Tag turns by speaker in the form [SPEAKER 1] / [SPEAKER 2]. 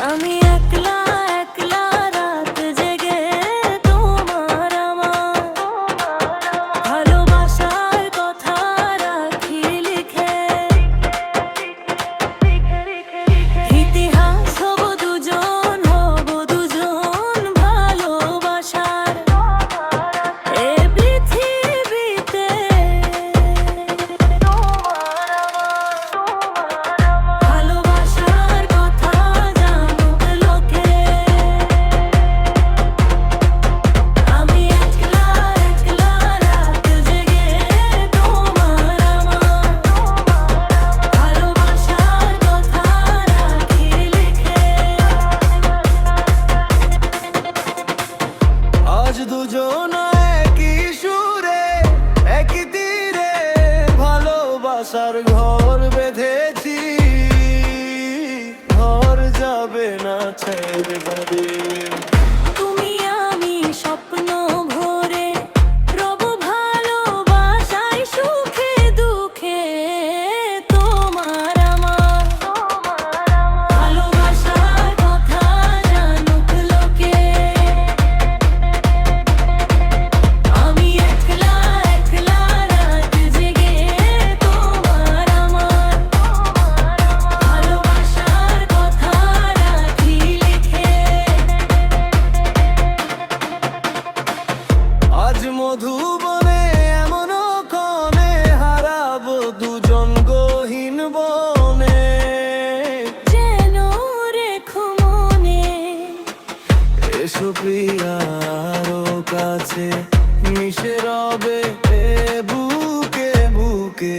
[SPEAKER 1] আমি একলা একলা রাত জেগে তোমার আমার ভালোবাসার কথা রাখি লিখে। ইতিহাস হব দুজন, হব দুজন ভালোবাসার এ পৃথিবীতে। ভালোবাসার কথা জানুক লোকে। আমি একলা একলা রাত জেগে তোমার আমার ভালোবাসার কথা রাখি লিখে।
[SPEAKER 2] আজ দুজন একই সুরে একই তীরে ভালোবাসার ঘর বেঁধেছি। ঘর যাবে না ছেড়ে বাড়ি।
[SPEAKER 1] তুমি আমি স্বপ্ন ভরে রব ভালোবাসায় সুখে দুঃখে তোমার আমার ভালোবাসার কথা জানুক লোকে। আমি একলা একলা রাত জেগে তোমার আমার ভালোবাসার কথা রাখি লিখে।
[SPEAKER 2] আজ মধুবনে এমন ক্ষণে হারাবো দুজন গহীন বনে।
[SPEAKER 1] যেন রেখো মনে
[SPEAKER 2] এসো প্রিয়া আরো কাছে মিশে রবে এ বুকে বুকে।